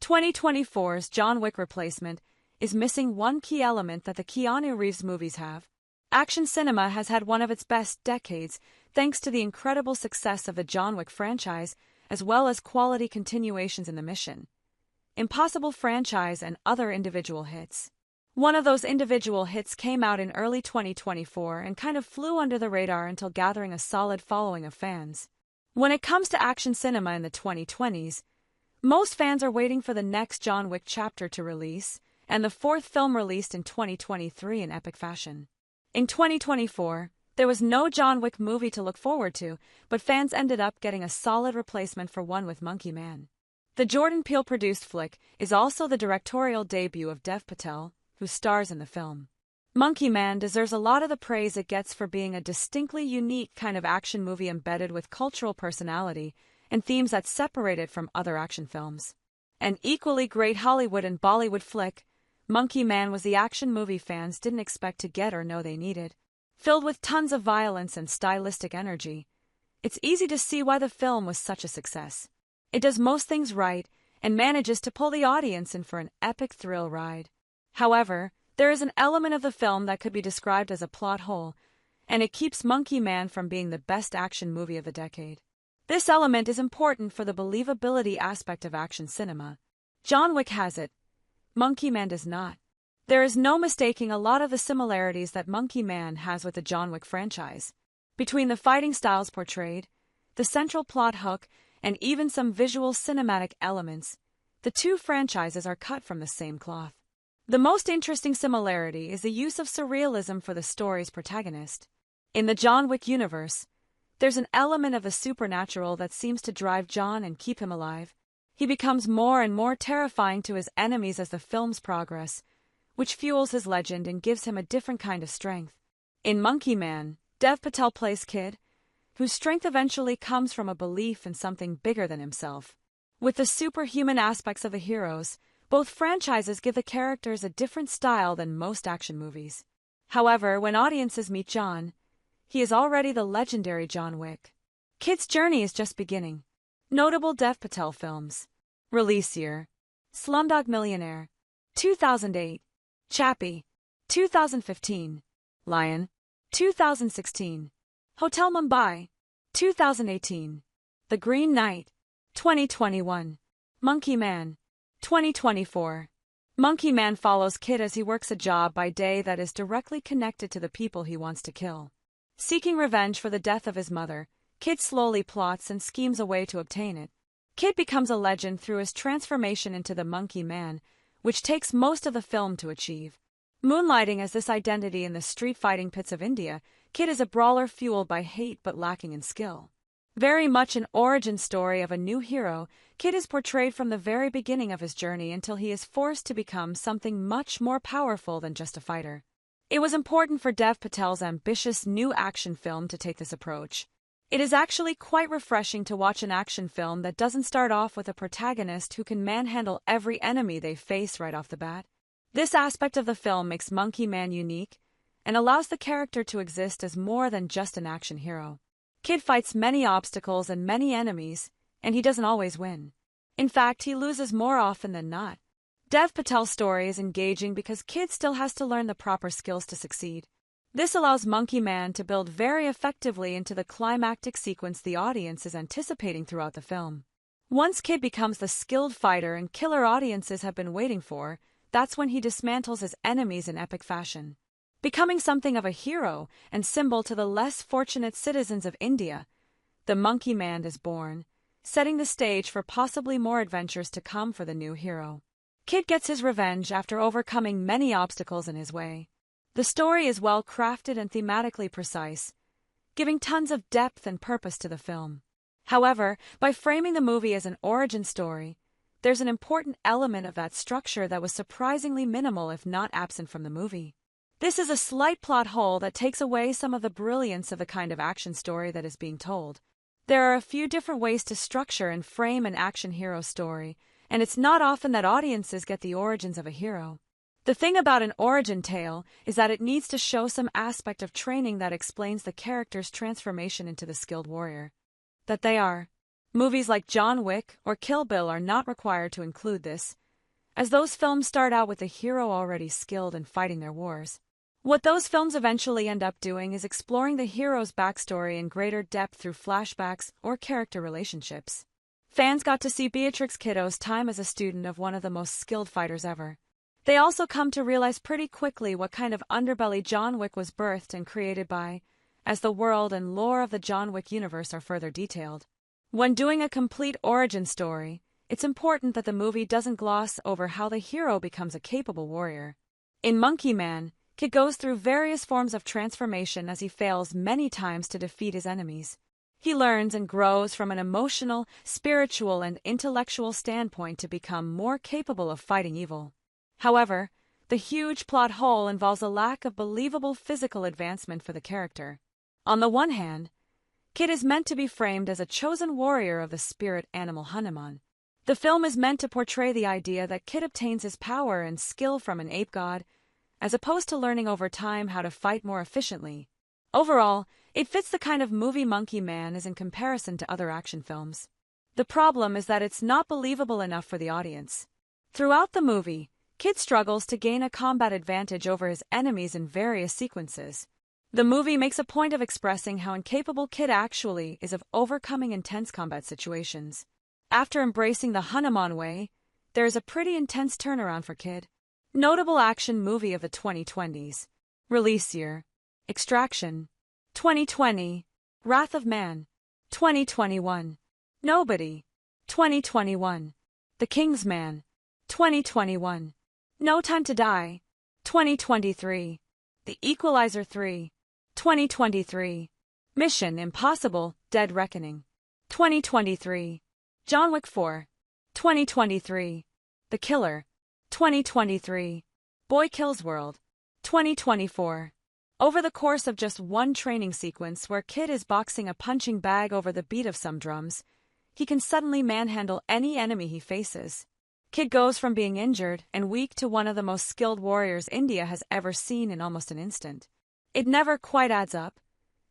2024's John Wick replacement is missing one key element that the Keanu Reeves movies have. Action cinema has had one of its best decades thanks to the incredible success of the John Wick franchise as well as quality continuations in the Mission Impossible franchise and other individual hits. One of those individual hits came out in early 2024 and kind of flew under the radar until gathering a solid following of fans. When it comes to action cinema in the 2020s, most fans are waiting for the next John Wick chapter to release, and the fourth film released in 2023 in epic fashion. In 2024, there was no John Wick movie to look forward to, but fans ended up getting a solid replacement for one with Monkey Man. The Jordan Peele-produced flick is also the directorial debut of Dev Patel, who stars in the film. Monkey Man deserves a lot of the praise it gets for being a distinctly unique kind of action movie embedded with cultural personality and themes that separate it from other action films. An equally great Hollywood and Bollywood flick, Monkey Man was the action movie fans didn't expect to get or know they needed. Filled with tons of violence and stylistic energy, it's easy to see why the film was such a success. It does most things right and manages to pull the audience in for an epic thrill ride. However, there is an element of the film that could be described as a plot hole, and it keeps Monkey Man from being the best action movie of the decade. This element is important for the believability aspect of action cinema. John Wick has it. Monkey Man does not. There is no mistaking a lot of the similarities that Monkey Man has with the John Wick franchise. Between the fighting styles portrayed, the central plot hook, and even some visual cinematic elements, the two franchises are cut from the same cloth. The most interesting similarity is the use of surrealism for the story's protagonist. In the John Wick universe, there's an element of the supernatural that seems to drive John and keep him alive. He becomes more and more terrifying to his enemies as the films progress, which fuels his legend and gives him a different kind of strength. In Monkey Man, Dev Patel plays Kid, whose strength eventually comes from a belief in something bigger than himself. With the superhuman aspects of the heroes, both franchises give the characters a different style than most action movies. However, when audiences meet John, he is already the legendary John Wick. Kid's journey is just beginning. Notable Dev Patel films. Release year: Slumdog Millionaire, 2008. Chappie, 2015. Lion, 2016. Hotel Mumbai, 2018. The Green Knight, 2021. Monkey Man, 2024. Monkey Man follows Kid as he works a job by day that is directly connected to the people he wants to kill. Seeking revenge for the death of his mother, Kid slowly plots and schemes a way to obtain it. Kid becomes a legend through his transformation into the Monkey Man, which takes most of the film to achieve. Moonlighting as this identity in the street fighting pits of India, Kid is a brawler fueled by hate but lacking in skill. Very much an origin story of a new hero, Kid is portrayed from the very beginning of his journey until he is forced to become something much more powerful than just a fighter. It was important for Dev Patel's ambitious new action film to take this approach. It is actually quite refreshing to watch an action film that doesn't start off with a protagonist who can manhandle every enemy they face right off the bat. This aspect of the film makes Monkey Man unique and allows the character to exist as more than just an action hero. Kid fights many obstacles and many enemies, and he doesn't always win. In fact, he loses more often than not. Dev Patel's story is engaging because Kid still has to learn the proper skills to succeed. This allows Monkey Man to build very effectively into the climactic sequence the audience is anticipating throughout the film. Once Kid becomes the skilled fighter and killer audiences have been waiting for, that's when he dismantles his enemies in epic fashion. Becoming something of a hero and symbol to the less fortunate citizens of India, the Monkey Man is born, setting the stage for possibly more adventures to come for the new hero. Kid gets his revenge after overcoming many obstacles in his way. The story is well crafted and thematically precise, giving tons of depth and purpose to the film. However, by framing the movie as an origin story, there's an important element of that structure that was surprisingly minimal if not absent from the movie. This is a slight plot hole that takes away some of the brilliance of the kind of action story that is being told. There are a few different ways to structure and frame an action hero story, and it's not often that audiences get the origins of a hero. The thing about an origin tale is that it needs to show some aspect of training that explains the character's transformation into the skilled warrior that they are. Movies like John Wick or Kill Bill are not required to include this, as those films start out with the hero already skilled in fighting their wars. What those films eventually end up doing is exploring the hero's backstory in greater depth through flashbacks or character relationships. Fans got to see Beatrix Kiddo's time as a student of one of the most skilled fighters ever. They also come to realize pretty quickly what kind of underbelly John Wick was birthed and created by, as the world and lore of the John Wick universe are further detailed. When doing a complete origin story, it's important that the movie doesn't gloss over how the hero becomes a capable warrior. In Monkey Man, Kid goes through various forms of transformation as he fails many times to defeat his enemies. He learns and grows from an emotional, spiritual, and intellectual standpoint to become more capable of fighting evil. However, the huge plot hole involves a lack of believable physical advancement for the character. On the one hand, Kid is meant to be framed as a chosen warrior of the spirit animal Hanuman. The film is meant to portray the idea that Kid obtains his power and skill from an ape god, as opposed to learning over time how to fight more efficiently. Overall, it fits the kind of movie Monkey Man is in comparison to other action films. The problem is that it's not believable enough for the audience. Throughout the movie, Kid struggles to gain a combat advantage over his enemies in various sequences. The movie makes a point of expressing how incapable Kid actually is of overcoming intense combat situations. After embracing the Hanuman way, there is a pretty intense turnaround for Kid. Notable action movie of the 2020s. Release year: Extraction, 2020. Wrath of Man, 2021. Nobody, 2021. The King's Man, 2021. No Time to Die, 2023. The Equalizer 3, 2023. Mission Impossible: Dead Reckoning, 2023. John Wick 4, 2023. The Killer, 2023. Boy Kills World, 2024. Over the course of just one training sequence where Kid is boxing a punching bag over the beat of some drums, he can suddenly manhandle any enemy he faces. Kid goes from being injured and weak to one of the most skilled warriors India has ever seen in almost an instant. It never quite adds up,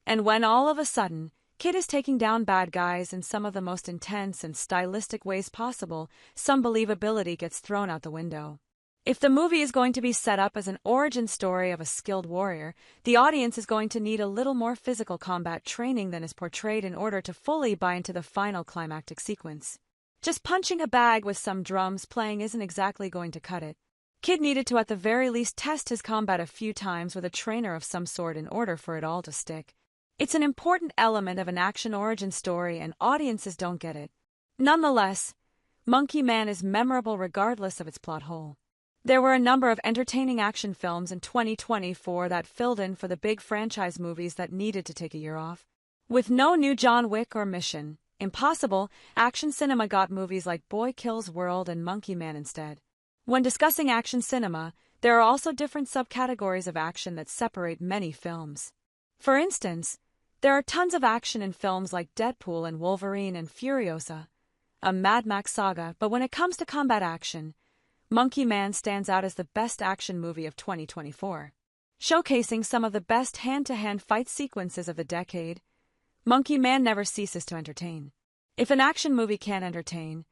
and when all of a sudden, Kid is taking down bad guys in some of the most intense and stylistic ways possible, some believability gets thrown out the window. If the movie is going to be set up as an origin story of a skilled warrior, the audience is going to need a little more physical combat training than is portrayed in order to fully buy into the final climactic sequence. Just punching a bag with some drums playing isn't exactly going to cut it. Kid needed to at the very least test his combat a few times with a trainer of some sort in order for it all to stick. It's an important element of an action origin story and audiences don't get it. Nonetheless, Monkey Man is memorable regardless of its plot hole. There were a number of entertaining action films in 2024 that filled in for the big franchise movies that needed to take a year off. With no new John Wick or Mission Impossible, action cinema got movies like Boy Kills World and Monkey Man instead. When discussing action cinema, there are also different subcategories of action that separate many films. For instance, there are tons of action in films like Deadpool and Wolverine and Furiosa, a Mad Max saga, but when it comes to combat action, Monkey Man stands out as the best action movie of 2024. Showcasing some of the best hand-to-hand fight sequences of the decade, Monkey Man never ceases to entertain. If an action movie can't entertain,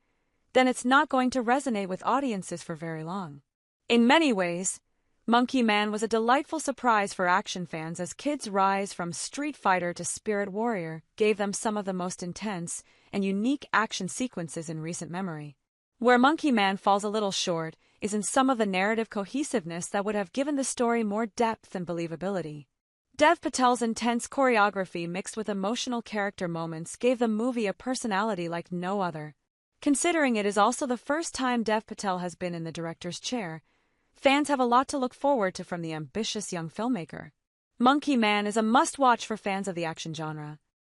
then it's not going to resonate with audiences for very long. In many ways, Monkey Man was a delightful surprise for action fans as Kid's rise from Street Fighter to Spirit Warrior gave them some of the most intense and unique action sequences in recent memory. Where Monkey Man falls a little short is in some of the narrative cohesiveness that would have given the story more depth and believability. Dev Patel's intense choreography mixed with emotional character moments gave the movie a personality like no other. Considering it is also the first time Dev Patel has been in the director's chair, fans have a lot to look forward to from the ambitious young filmmaker. Monkey Man is a must-watch for fans of the action genre.